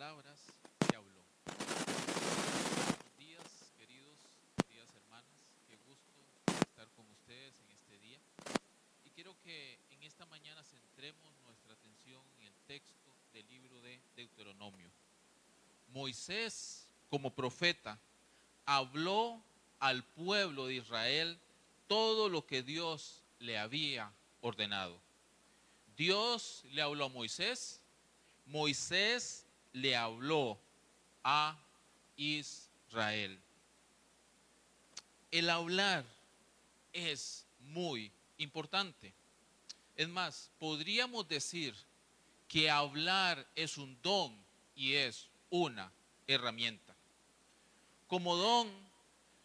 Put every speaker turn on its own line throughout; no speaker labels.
palabras que habló. Buenos días, queridas hermanas. Qué gusto estar con ustedes en este día. Y quiero que en esta mañana centremos nuestra atención en el texto del libro de Deuteronomio. Moisés, como profeta, habló al pueblo de Israel todo lo que Dios le había ordenado. Dios le habló a Moisés, Moisés le habló a Israel. El hablar es muy importante. Es más, podríamos decir que hablar es un don y es una herramienta. Como don,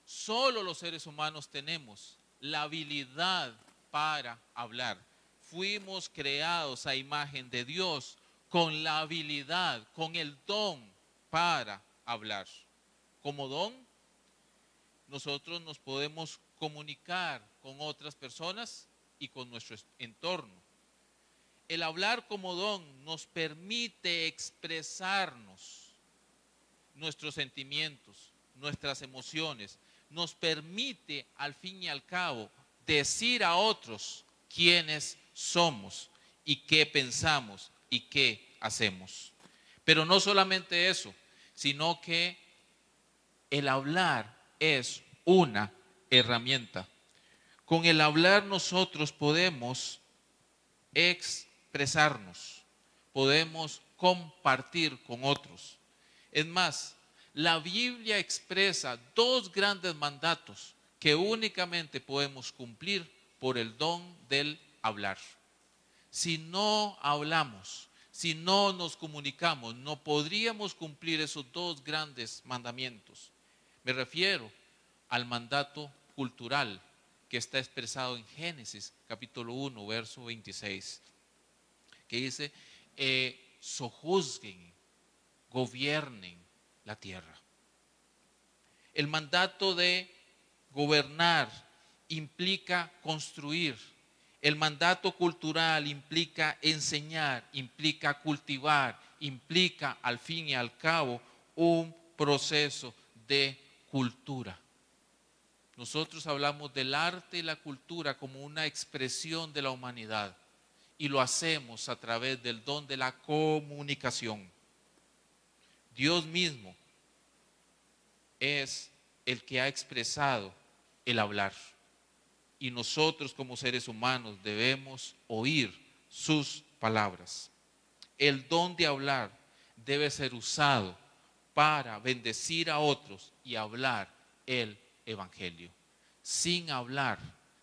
solo los seres humanos tenemos la habilidad para hablar. Fuimos creados a imagen de Dios con la habilidad, con el don para hablar. Como don, nosotros nos podemos comunicar con otras personas y con nuestro entorno. El hablar como don nos permite expresarnos nuestros sentimientos, nuestras emociones, nos permite al fin y al cabo decir a otros quiénes somos y qué pensamos y qué hacemos. Pero no solamente eso, sino que el hablar es una herramienta. Con el hablar nosotros podemos expresarnos, podemos compartir con otros. Es más, la Biblia expresa dos grandes mandatos que únicamente podemos cumplir por el don del hablar. Si no hablamos, si no nos comunicamos, no podríamos cumplir esos dos grandes mandamientos. Me refiero al mandato cultural que está expresado en Génesis capítulo 1, verso 26, que dice, sojuzguen, gobiernen la tierra. El mandato de gobernar implica construir. El mandato cultural implica enseñar, implica cultivar, implica al fin y al cabo un proceso de cultura. Nosotros hablamos del arte y la cultura como una expresión de la humanidad y lo hacemos a través del don de la comunicación. Dios mismo es el que ha expresado el hablar y nosotros como seres humanos debemos oír sus palabras. El don de hablar debe ser usado para bendecir a otros y hablar el evangelio. Sin hablar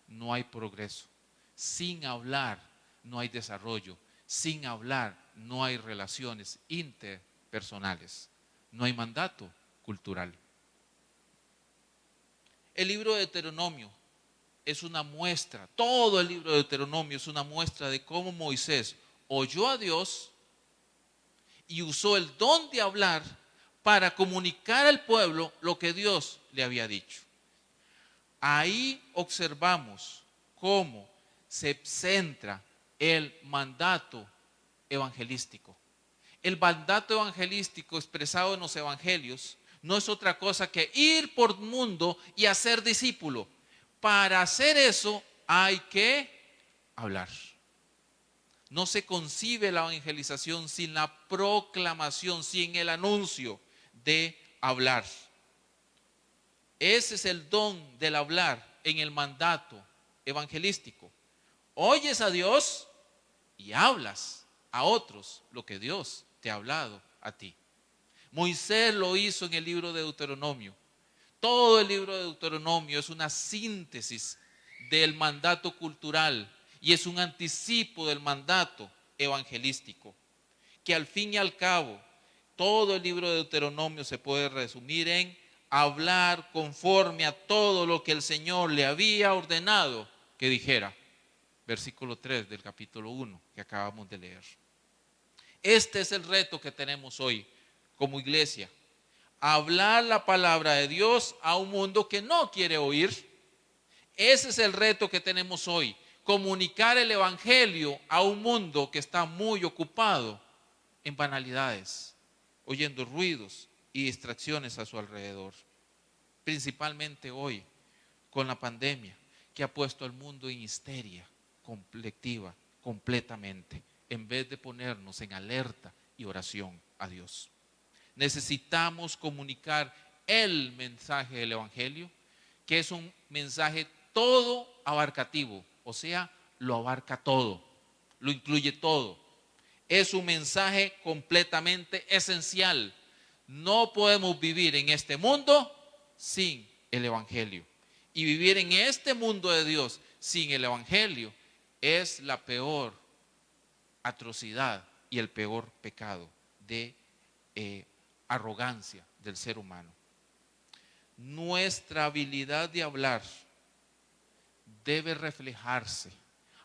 no hay progreso. Sin hablar no hay desarrollo. Sin hablar no hay relaciones interpersonales. No hay mandato cultural. El libro de Deuteronomio es una muestra, todo el libro de Deuteronomio es una muestra de cómo Moisés oyó a Dios y usó el don de hablar para comunicar al pueblo lo que Dios le había dicho. Ahí observamos cómo se centra el mandato evangelístico. El mandato evangelístico expresado en los evangelios no es otra cosa que ir por el mundo y hacer discípulo. Para hacer eso hay que hablar. No se concibe la evangelización sin la proclamación, sin el anuncio de hablar. Ese es el don del hablar en el mandato evangelístico. Oyes a Dios y hablas a otros lo que Dios te ha hablado a ti. Moisés lo hizo en el libro de Deuteronomio. Todo el libro de Deuteronomio es una síntesis del mandato cultural y es un anticipo del mandato evangelístico, que al fin y al cabo todo el libro de Deuteronomio se puede resumir en hablar conforme a todo lo que el Señor le había ordenado que dijera. Versículo 3 del capítulo 1 que acabamos de leer. Este es el reto que tenemos hoy como iglesia. Hablar la palabra de Dios a un mundo que no quiere oír. Ese es el reto que tenemos hoy. Comunicar el evangelio a un mundo que está muy ocupado en banalidades. oyendo ruidos y distracciones a su alrededor. Principalmente hoy, con la pandemia, que ha puesto al mundo en histeria colectiva, completamente, en vez de ponernos en alerta y oración a Dios. Necesitamos comunicar el mensaje del Evangelio, que es un mensaje todo abarcativo, o sea, lo abarca todo, lo incluye todo. Es un mensaje completamente esencial. No podemos vivir en este mundo sin el Evangelio. Y vivir en este mundo de Dios sin el Evangelio es la peor atrocidad y el peor pecado de arrogancia del ser humano. Nuestra habilidad de hablar debe reflejarse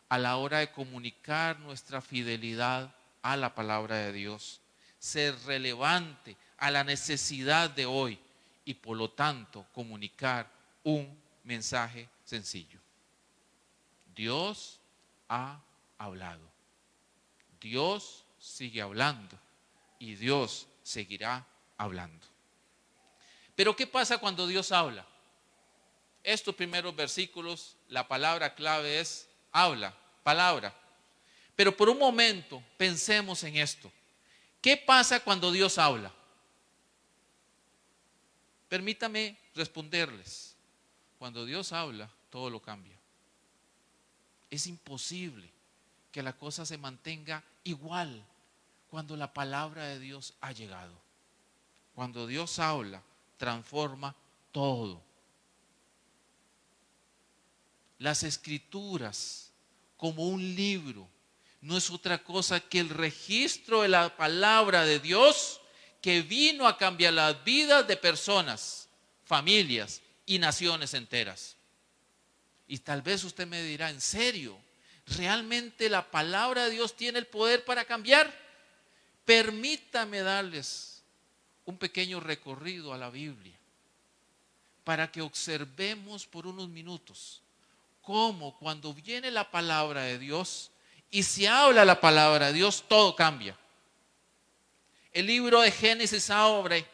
a la hora de comunicar nuestra fidelidad a la palabra de Dios, ser relevante a la necesidad de hoy y por lo tanto comunicar un mensaje sencillo. Dios ha hablado. Dios sigue hablando y Dios seguirá hablando. Pero ¿qué pasa cuando Dios habla? Estos primeros versículos, la palabra clave es habla, palabra. Pero por un momento pensemos en esto. ¿Qué pasa cuando Dios habla? Permítame responderles. Cuando Dios habla, todo lo cambia. Es imposible que la cosa se mantenga igual cuando la palabra de Dios ha llegado. Cuando Dios habla, transforma todo. Las Escrituras, como un libro, no es otra cosa que el registro de la palabra de Dios que vino a cambiar las vidas de personas, familias y naciones enteras. Y tal vez usted me dirá, ¿en serio? ¿Realmente la palabra de Dios tiene el poder para cambiar? Permítame darles un pequeño recorrido a la Biblia para que observemos por unos minutos cómo cuando viene la palabra de Dios y se habla la palabra de Dios, todo cambia. El libro de Génesis abre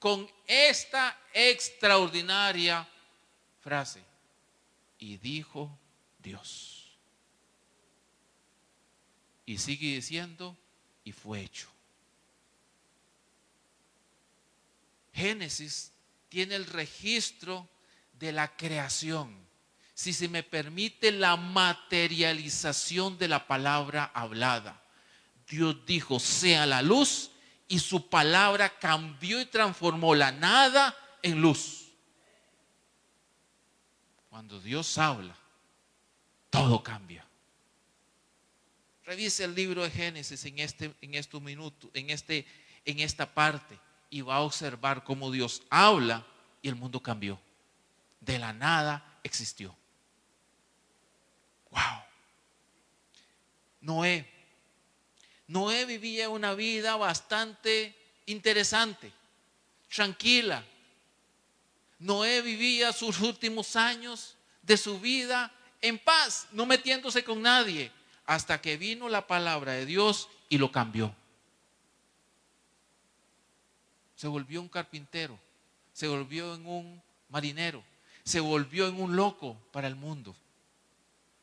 con esta extraordinaria frase: y dijo Dios. Y sigue diciendo, y fue hecho. Génesis tiene el registro de la creación. Si se me permite, la materialización de la palabra hablada. Dios dijo, sea la luz, y su palabra cambió y transformó la nada en luz. Cuando Dios habla, todo cambia. Revise el libro de Génesis en estos minutos, en esta parte, y va a observar cómo Dios habla y el mundo cambió. De la nada existió. Wow. Noé vivía una vida bastante interesante, tranquila. Noé vivía sus últimos años de su vida en paz, no metiéndose con nadie, hasta que vino la palabra de Dios y lo cambió. Se volvió un carpintero, se volvió en un marinero, se volvió en un loco para el mundo.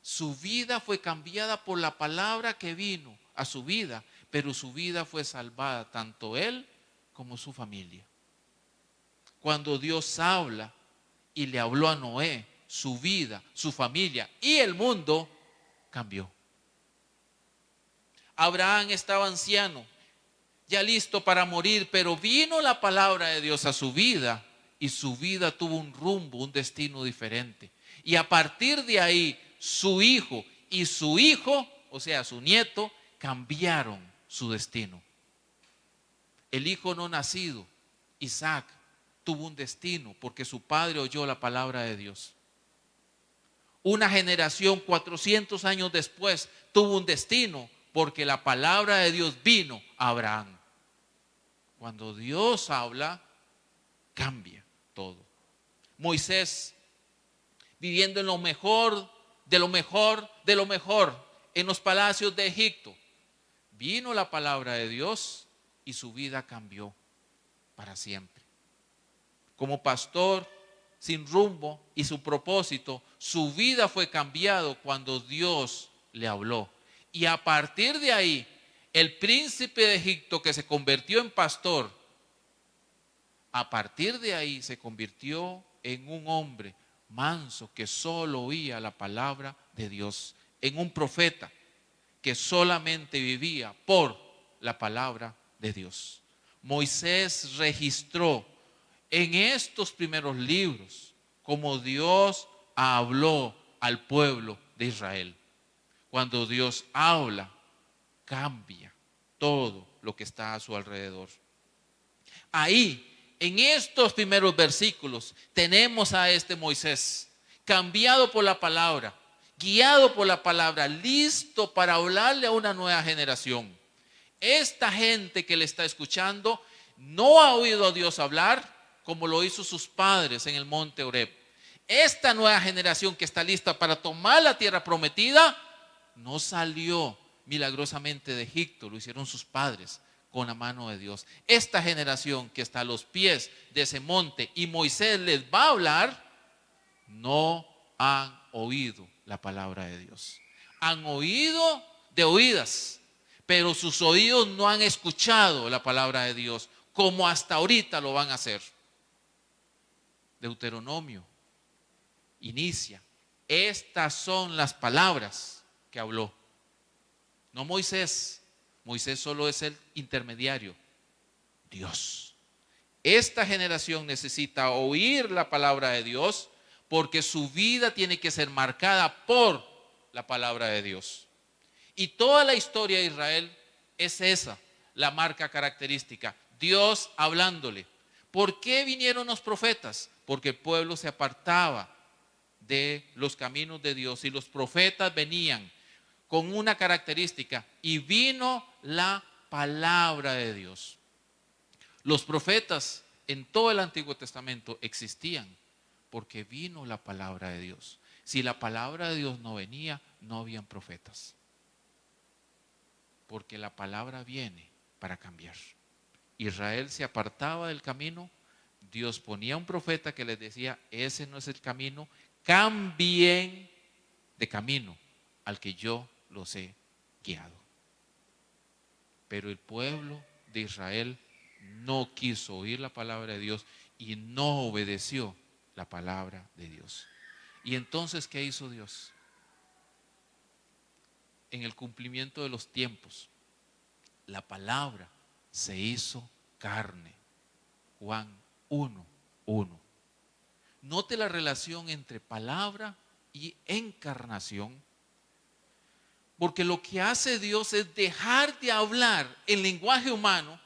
Su vida fue cambiada por la palabra que vino a su vida, pero su vida fue salvada, tanto él como su familia. Cuando Dios habla y le habló a Noé, su vida, su familia y el mundo cambió. Abraham estaba anciano, ya listo para morir, pero vino la palabra de Dios a su vida y su vida tuvo un rumbo, un destino diferente. Y a partir de ahí, su hijo y su hijo, o sea, su nieto, cambiaron su destino. El hijo no nacido, Isaac, tuvo un destino porque su padre oyó la palabra de Dios. Una generación 400 años después tuvo un destino porque la palabra de Dios vino a Abraham. Cuando Dios habla, cambia todo. Moisés, viviendo en lo mejor, de lo mejor, de lo mejor, en los palacios de Egipto, vino la palabra de Dios y su vida cambió. para siempre. Como pastor sin rumbo y su propósito, su vida fue cambiado cuando Dios le habló. Y a partir de ahí, el príncipe de Egipto que se convirtió en pastor, a partir de ahí se convirtió en un hombre manso que solo oía la palabra de Dios, en un profeta que solamente vivía por la palabra de Dios. Moisés registró en estos primeros libros como Dios habló al pueblo de Israel. Cuando Dios habla, cambia todo lo que está a su alrededor. Ahí, en estos primeros versículos, tenemos a este Moisés, cambiado por la palabra, guiado por la palabra, listo para hablarle a una nueva generación. Esta gente que le está escuchando no ha oído a Dios hablar como lo hizo sus padres en el monte Horeb. Esta nueva generación que está lista para tomar la tierra prometida no salió milagrosamente de Egipto, lo hicieron sus padres con la mano de Dios. Esta generación que está a los pies de ese monte y Moisés les va a hablar, no han oído la palabra de Dios. Han oído de oídas, pero sus oídos no han escuchado la palabra de Dios como hasta ahorita lo van a hacer. Deuteronomio inicia. Estas son las palabras que habló. No Moisés. Moisés solo es el intermediario. Dios. Esta generación necesita oír la palabra de Dios porque su vida tiene que ser marcada por la palabra de Dios. Y toda la historia de Israel es esa, la marca característica. Dios hablándole. ¿Por qué vinieron los profetas? Porque el pueblo se apartaba de los caminos de Dios y los profetas venían con una característica y vino la palabra de Dios. Los profetas en todo el Antiguo Testamento existían porque vino la palabra de Dios. Si la palabra de Dios no venía, no habían profetas. Porque la palabra viene para cambiar. Israel se apartaba del camino, Dios ponía un profeta que les decía, ese no es el camino, cambien de camino al que yo los he guiado. Pero el pueblo de Israel no quiso oír la palabra de Dios y no obedeció la palabra de Dios. Y entonces, ¿qué hizo Dios? En el cumplimiento de los tiempos, la palabra se hizo carne. Juan 1:1. Note la relación entre palabra y encarnación. Porque lo que hace Dios es dejar de hablar el lenguaje humano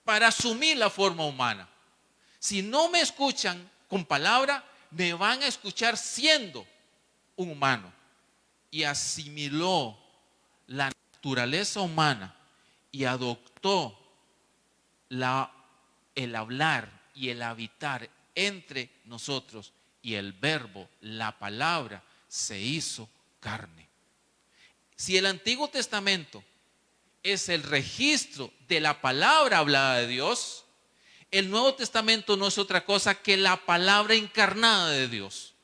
para asumir la forma humana. Si no me escuchan con palabra, me van a escuchar siendo un humano. Y asimiló la naturaleza humana y adoptó el hablar y el habitar entre nosotros. Y el verbo, la palabra, se hizo carne. Si el Antiguo Testamento es el registro de la palabra hablada de Dios, el Nuevo Testamento no es otra cosa que la palabra encarnada de Dios.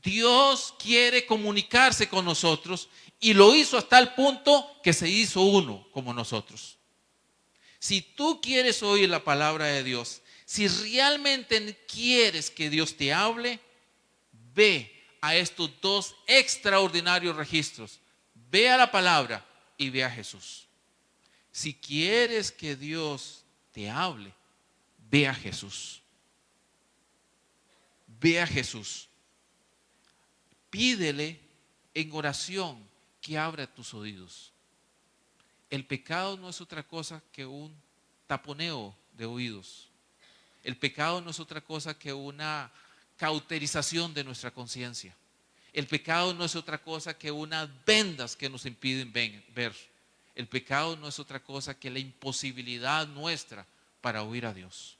Dios quiere comunicarse con nosotros y lo hizo hasta el punto que se hizo uno como nosotros. Si tú quieres oír la palabra de Dios, si realmente quieres que Dios te hable, ve a estos dos extraordinarios registros. Ve a la palabra y ve a Jesús. Si quieres que Dios te hable, ve a Jesús. Ve a Jesús. Pídele en oración que abra tus oídos. El pecado no es otra cosa que un taponeo de oídos. El pecado no es otra cosa que una cauterización de nuestra conciencia. El pecado no es otra cosa que unas vendas que nos impiden ver. El pecado no es otra cosa que la imposibilidad nuestra para oír a Dios.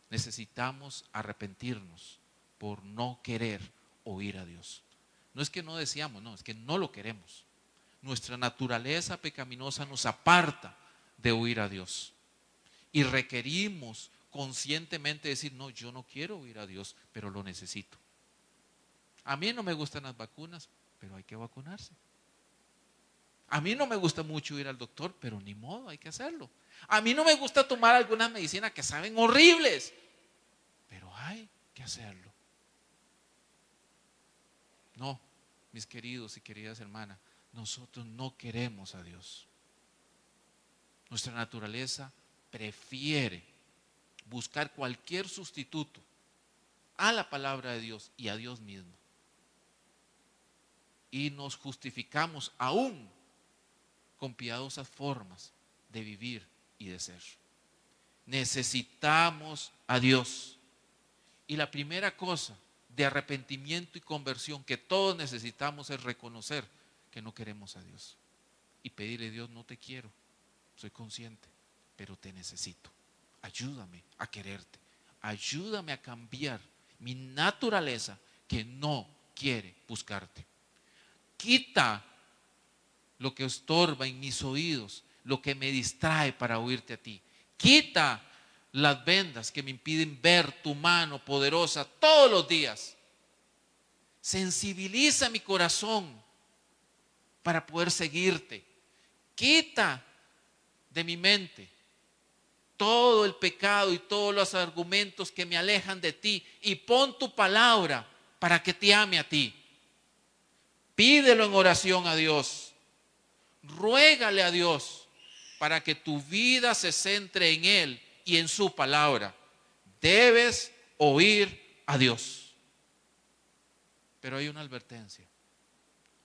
Necesitamos arrepentirnos por no querer oír a Dios. No es que no deseamos, no, es que no lo queremos. Nuestra naturaleza pecaminosa nos aparta de oír a Dios. y requerimos conscientemente decir, no, yo no quiero oír a Dios, pero lo necesito. A mí no me gustan las vacunas, pero hay que vacunarse. A mí no me gusta mucho ir al doctor, pero ni modo, hay que hacerlo. A mí no me gusta tomar algunas medicinas que saben horribles, pero hay que hacerlo. No, mis queridos y queridas hermanas, nosotros no queremos a Dios. Nuestra naturaleza prefiere buscar cualquier sustituto a la palabra de Dios y a Dios mismo. Y nos justificamos aún con piadosas formas de vivir y de ser. Necesitamos a Dios. Y la primera cosa de arrepentimiento y conversión que todos necesitamos es reconocer que no queremos a Dios. Y pedirle a Dios, no te quiero, soy consciente, pero te necesito. Ayúdame a quererte. Ayúdame a cambiar mi naturaleza que no quiere buscarte. Quita lo que estorba en mis oídos, lo que me distrae para oírte a ti. Quita las vendas que me impiden ver tu mano poderosa todos los días. Sensibiliza mi corazón para poder seguirte. Quita de mi mente todo el pecado y todos los argumentos que me alejan de ti y pon tu palabra para que te ame a ti. Pídelo en oración a Dios. Ruégale a Dios para que tu vida se centre en Él y en su palabra. Debes oír a Dios. Pero hay una advertencia.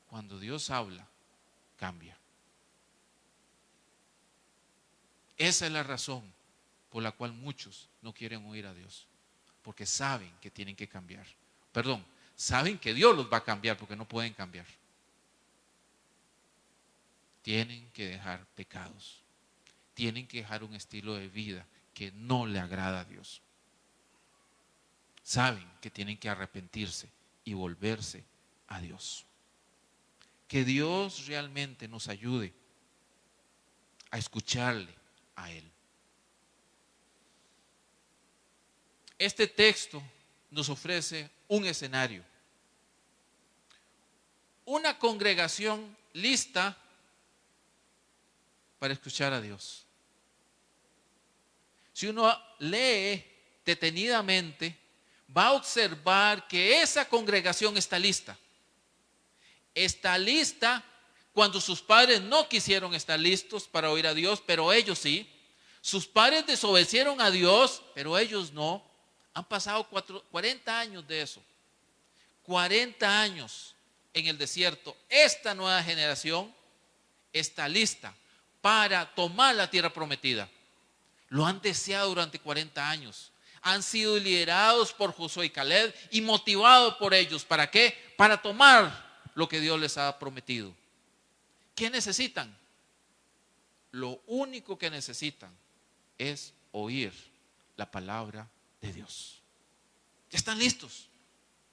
Cuando Dios habla, cambia. Esa es la razón por la cual muchos no quieren oír a Dios. Porque saben que tienen que cambiar. Perdón, saben que Dios los va a cambiar porque no pueden cambiar. Tienen que dejar pecados. Tienen que dejar un estilo de vida que no le agrada a Dios. Saben que tienen que arrepentirse y volverse a Dios. Que Dios realmente nos ayude a escucharle a Él. Este texto nos ofrece un escenario. Una congregación lista para escuchar a Dios. Si uno lee detenidamente, va a observar que esa congregación está lista. Está lista cuando sus padres no quisieron estar listos para oír a Dios, pero ellos sí. Sus padres desobedecieron a Dios, pero ellos no. Han pasado 40 años de eso. 40 años en el desierto. Esta nueva generación está lista para tomar la tierra prometida. Lo han deseado durante 40 años. Han sido liderados por Josué y Caleb y motivados por ellos. ¿Para qué? Para tomar lo que Dios les ha prometido. ¿Qué necesitan? Lo único que necesitan es oír la palabra de Dios. Ya están listos.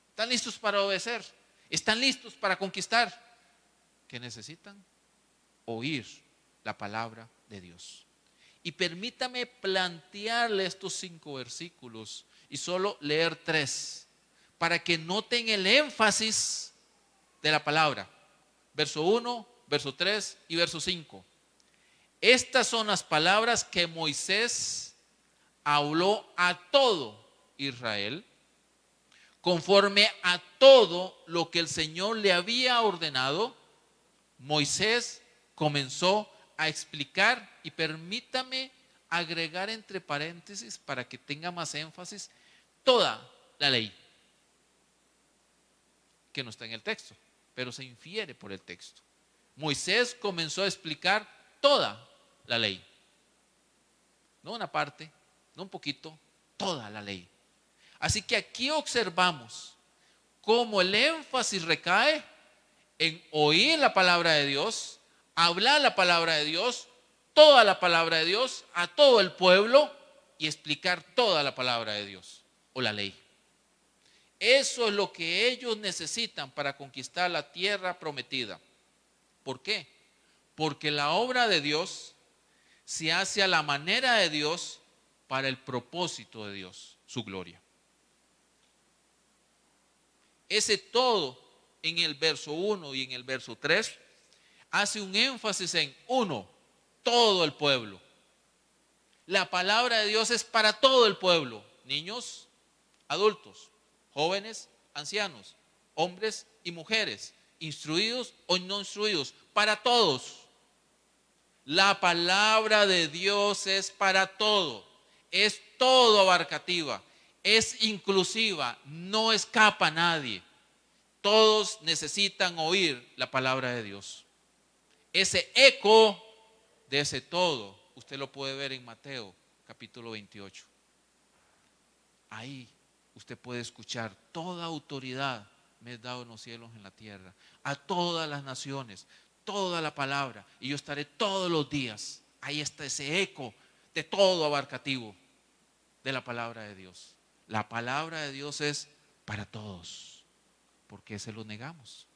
Están listos para obedecer. Están listos para conquistar. ¿Qué necesitan? Oír la palabra de Dios. Y permítame plantearle estos 5 versículos y solo leer 3 para que noten el énfasis de la palabra. Verso 1, verso 3 y verso 5. Estas son las palabras que Moisés habló a todo Israel conforme a todo lo que el Señor le había ordenado. Moisés comenzó a explicar, y permítame agregar entre paréntesis para que tenga más énfasis, toda la ley, que no está en el texto, pero se infiere por el texto. Moisés comenzó a explicar toda la ley, no una parte, no un poquito, toda la ley. Así que aquí observamos cómo el énfasis recae en oír la palabra de Dios, hablar la palabra de Dios, toda la palabra de Dios a todo el pueblo y explicar toda la palabra de Dios o la ley. Eso es lo que ellos necesitan para conquistar la tierra prometida. ¿Por qué? Porque la obra de Dios se hace a la manera de Dios para el propósito de Dios, su gloria. Ese todo en el verso 1 y en el verso 3 hace un énfasis en uno, todo el pueblo. La palabra de Dios es para todo el pueblo, niños, adultos, jóvenes, ancianos, hombres y mujeres, instruidos o no instruidos, para todos. La palabra de Dios es para todo, es todo abarcativa, es inclusiva, no escapa a nadie. Todos necesitan oír la palabra de Dios. Ese eco de ese todo, usted lo puede ver en Mateo capítulo 28. Ahí usted puede escuchar: toda autoridad me he dado en los cielos y en la tierra, a todas las naciones, toda la palabra, y yo estaré todos los días. Ahí está ese eco de todo abarcativo de la palabra de Dios. La palabra de Dios es para todos. ¿Por qué se lo negamos?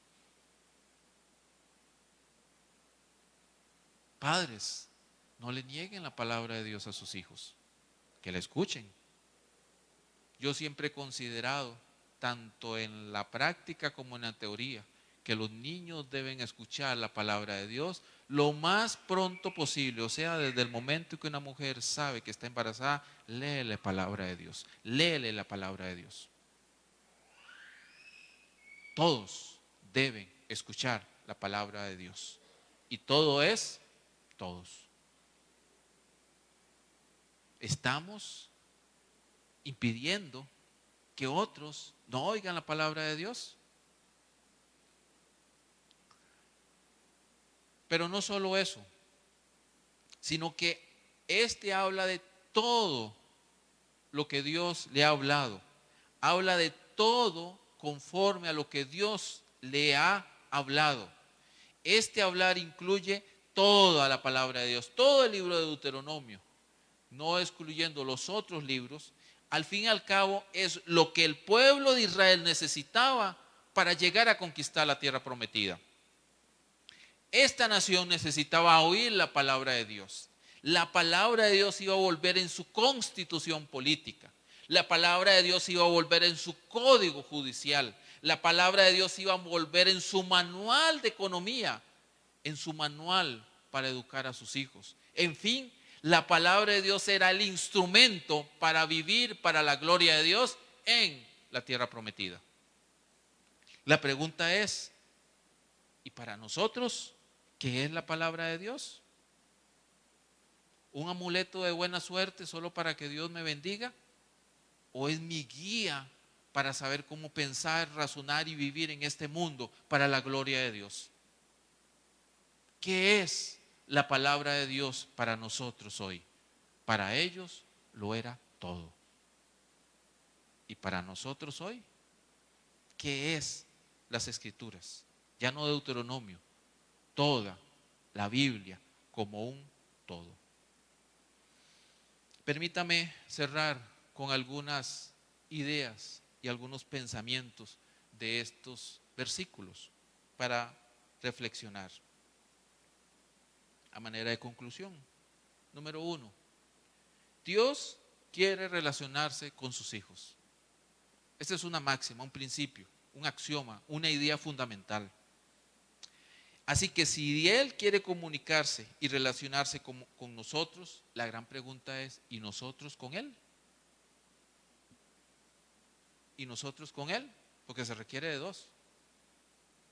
Padres, no le nieguen la palabra de Dios a sus hijos, que la escuchen. Yo siempre he considerado, tanto en la práctica como en la teoría, que los niños deben escuchar la palabra de Dios lo más pronto posible. O sea, desde el momento que una mujer sabe que está embarazada, léele la palabra de Dios, léele la palabra de Dios. Todos deben escuchar la palabra de Dios. Y todo es todos. Estamos impidiendo que otros no oigan la palabra de Dios. Pero no solo eso, sino que este habla de todo lo que Dios le ha hablado. Habla de todo conforme a lo que Dios le ha hablado. Este hablar incluye toda la palabra de Dios, todo el libro de Deuteronomio, no excluyendo los otros libros. Al fin y al cabo es lo que el pueblo de Israel necesitaba para llegar a conquistar la tierra prometida. Esta nación necesitaba oír la palabra de Dios. La palabra de Dios iba a volver en su constitución política. La palabra de Dios iba a volver en su código judicial. La palabra de Dios iba a volver en su manual de economía, en su manual para educar a sus hijos. En fin, la palabra de Dios era el instrumento para vivir para la gloria de Dios en la tierra prometida. La pregunta es, ¿y para nosotros qué es la palabra de Dios? ¿Un amuleto de buena suerte solo para que Dios me bendiga? ¿O es mi guía para saber cómo pensar, razonar y vivir en este mundo para la gloria de Dios? ¿Qué es la palabra de Dios para nosotros hoy? Para ellos lo era todo. ¿Y para nosotros hoy? ¿Qué es las Escrituras? Ya no Deuteronomio, toda la Biblia como un todo. Permítame cerrar con algunas ideas y algunos pensamientos de estos versículos para reflexionar. A manera de conclusión, número 1, Dios quiere relacionarse con sus hijos. Esta es una máxima, un principio, un axioma, una idea fundamental. Así que si Él quiere comunicarse y relacionarse con nosotros, la gran pregunta es, ¿y nosotros con Él? ¿Y nosotros con Él? Porque se requiere de dos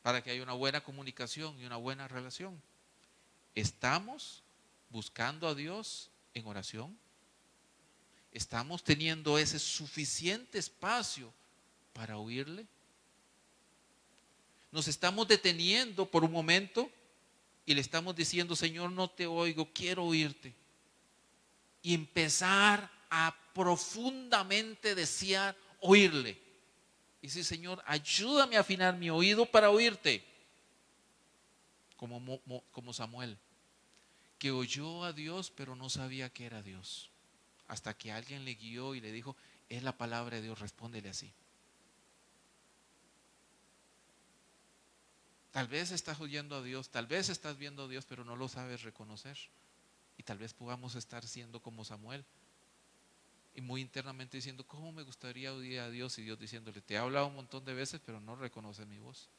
para que haya una buena comunicación y una buena relación. ¿Estamos buscando a Dios en oración? ¿Estamos teniendo ese suficiente espacio para oírle? Nos estamos deteniendo por un momento y le estamos diciendo: Señor, no te oigo, quiero oírte. Y empezar a profundamente desear oírle. Y decir: Señor, ayúdame a afinar mi oído para oírte. Como Samuel, que oyó a Dios pero no sabía que era Dios. Hasta que alguien le guió y le dijo: es la palabra de Dios, respóndele así. Tal vez estás oyendo a Dios, tal vez estás viendo a Dios, pero no lo sabes reconocer. Y tal vez podamos estar siendo como Samuel, y muy internamente diciendo, ¿cómo me gustaría oír a Dios? Y Dios diciéndole, te he hablado un montón de veces, pero no reconoces mi voz.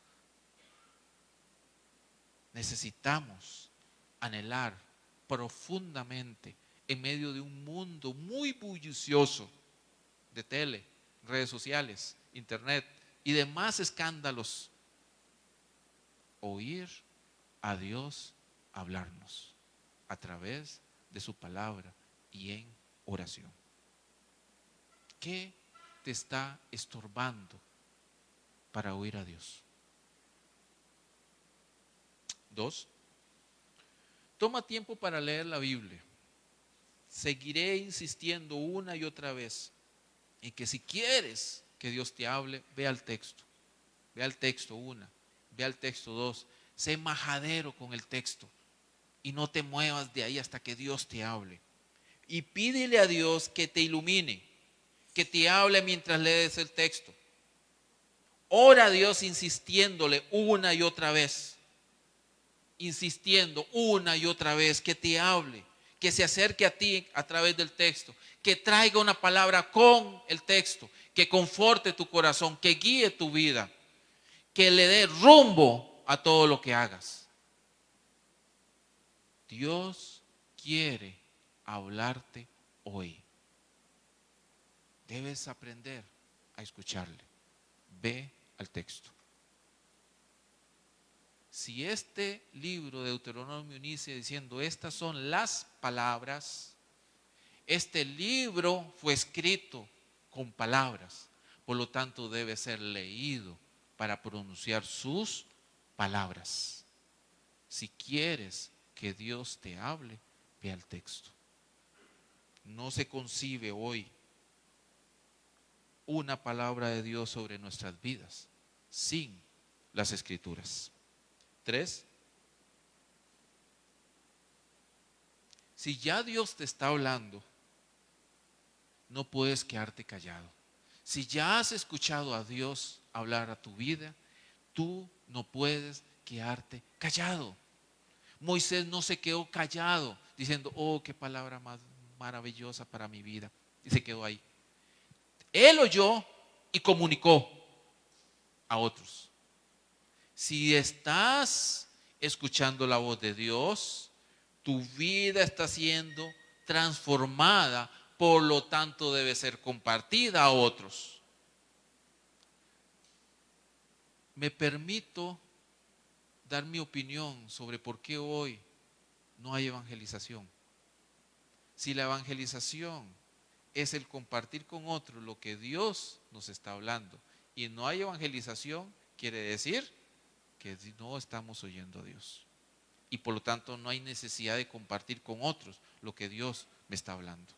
Necesitamos anhelar profundamente en medio de un mundo muy bullicioso de tele, redes sociales, internet y demás escándalos, oír a Dios hablarnos a través de su palabra y en oración. ¿Qué te está estorbando para oír a Dios? 2. Toma tiempo para leer la Biblia. Seguiré insistiendo una y otra vez en que si quieres que Dios te hable, ve al texto. Ve al texto 1, ve al texto 2. Sé majadero con el texto y no te muevas de ahí hasta que Dios te hable. Y pídele a Dios que te ilumine, que te hable mientras lees el texto. Ora a Dios insistiéndole una y otra vez. Insistiendo una y otra vez que te hable, que se acerque a ti a través del texto, que traiga una palabra con el texto, que conforte tu corazón, que guíe tu vida, que le dé rumbo a todo lo que hagas. Dios quiere hablarte hoy. Debes aprender a escucharle. Ve al texto. Si este libro de Deuteronomio inicia diciendo, estas son las palabras, este libro fue escrito con palabras, por lo tanto debe ser leído para pronunciar sus palabras. Si quieres que Dios te hable, ve al texto. No se concibe hoy una palabra de Dios sobre nuestras vidas sin las Escrituras. 3. Si ya Dios te está hablando, no puedes quedarte callado. Si ya has escuchado a Dios hablar a tu vida, tú no puedes quedarte callado. Moisés no se quedó callado diciendo, oh, qué palabra más maravillosa para mi vida. Y se quedó ahí. Él oyó y comunicó a otros. Si estás escuchando la voz de Dios, tu vida está siendo transformada, por lo tanto debe ser compartida a otros. Me permito dar mi opinión sobre por qué hoy no hay evangelización. Si la evangelización es el compartir con otros lo que Dios nos está hablando y no hay evangelización, quiere decir que no estamos oyendo a Dios. Y por lo tanto no hay necesidad de compartir con otros lo que Dios me está hablando.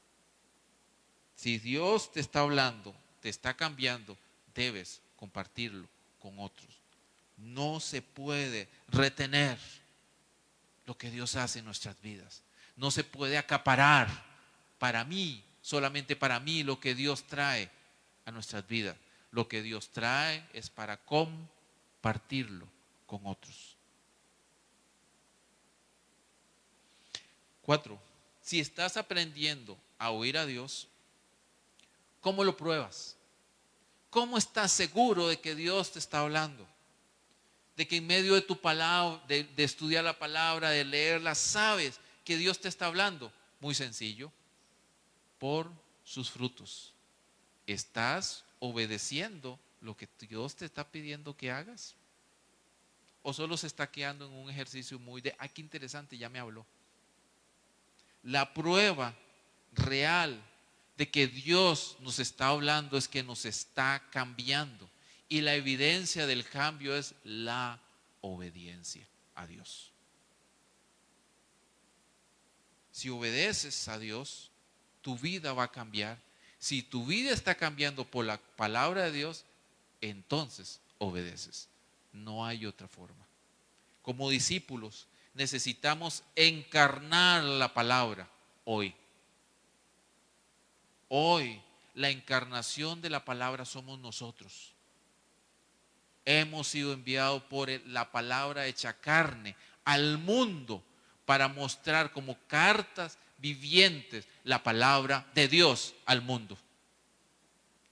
Si Dios te está hablando, te está cambiando, debes compartirlo con otros. No se puede retener lo que Dios hace en nuestras vidas. No se puede acaparar para mí, solamente para mí, lo que Dios trae a nuestras vidas. Lo que Dios trae es para compartirlo con otros. 4. Si estás aprendiendo a oír a Dios, ¿cómo lo pruebas? ¿Cómo estás seguro de que Dios te está hablando? De que en medio de tu palabra, de estudiar la palabra, de leerla, sabes que Dios te está hablando. Muy sencillo, por sus frutos. ¿Estás obedeciendo lo que Dios te está pidiendo que hagas? ¿O solo se está quedando en un ejercicio muy de, qué interesante, ya me habló? La prueba real de que Dios nos está hablando es que nos está cambiando. Y la evidencia del cambio es la obediencia a Dios. Si obedeces a Dios, tu vida va a cambiar. Si tu vida está cambiando por la palabra de Dios, entonces obedeces. No hay otra forma. Como discípulos, necesitamos encarnar la palabra hoy. Hoy, la encarnación de la palabra somos nosotros. Hemos sido enviados por la palabra hecha carne al mundo para mostrar como cartas vivientes la palabra de Dios al mundo.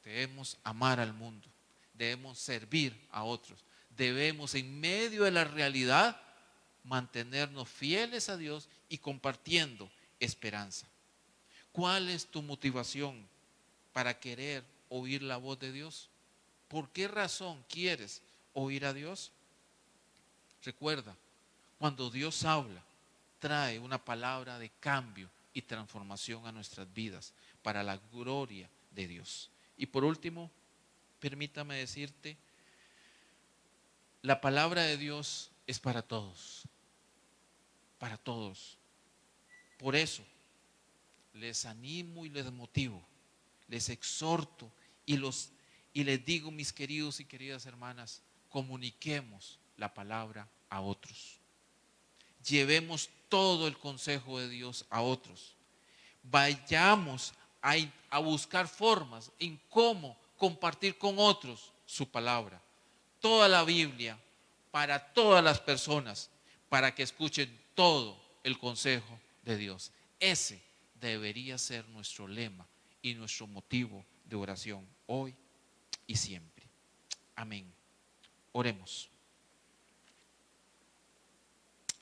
Debemos amar al mundo, debemos servir a otros, debemos en medio de la realidad mantenernos fieles a Dios y compartiendo esperanza. ¿Cuál es tu motivación para querer oír la voz de Dios? ¿Por qué razón quieres oír a Dios? Recuerda, cuando Dios habla, trae una palabra de cambio y transformación a nuestras vidas para la gloria de Dios. Y por último, permítame decirte, la palabra de Dios es para todos, para todos. Por eso, les animo y les motivo, les exhorto y les digo, mis queridos y queridas hermanas, comuniquemos la palabra a otros. Llevemos todo el consejo de Dios a otros. Vayamos a buscar formas en cómo compartir con otros su palabra. Toda la Biblia para todas las personas, para que escuchen todo el consejo de Dios. Ese debería ser nuestro lema y nuestro motivo de oración hoy y siempre. Amén. Oremos.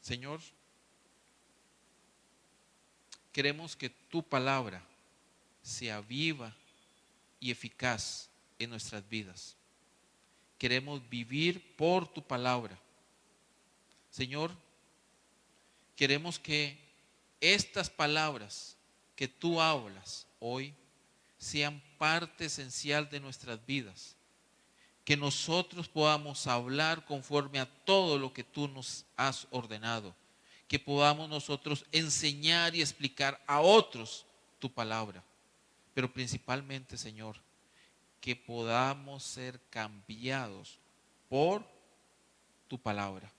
Señor, queremos que tu palabra sea viva y eficaz en nuestras vidas. Queremos vivir por tu palabra. Señor, queremos que estas palabras que tú hablas hoy sean parte esencial de nuestras vidas. Que nosotros podamos hablar conforme a todo lo que tú nos has ordenado. Que podamos nosotros enseñar y explicar a otros tu palabra. Pero principalmente, Señor, que podamos ser cambiados por tu palabra.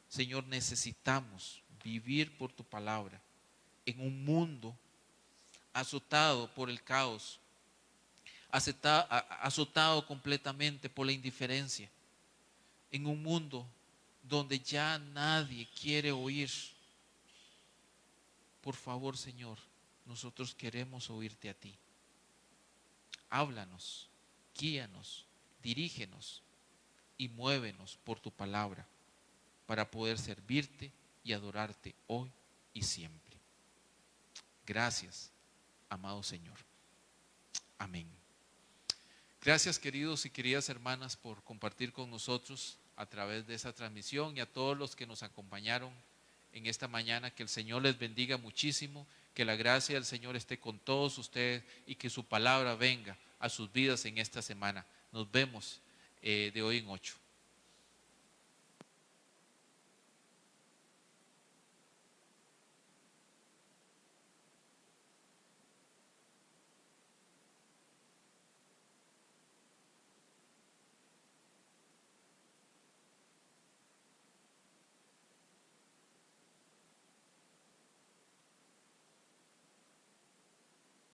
Señor, necesitamos vivir por tu palabra en un mundo azotado por el caos, azotado completamente por la indiferencia, en un mundo donde ya nadie quiere oír. Por favor, Señor, nosotros queremos oírte a ti. Háblanos, guíanos, dirígenos y muévenos por tu palabra para poder servirte y adorarte hoy y siempre. Gracias, amado Señor. Amén. Gracias, queridos y queridas hermanas, por compartir con nosotros a través de esta transmisión, y a todos los que nos acompañaron en esta mañana. Que el Señor les bendiga muchísimo, que la gracia del Señor esté con todos ustedes y que su palabra venga a sus vidas en esta semana. Nos vemos de hoy en 8.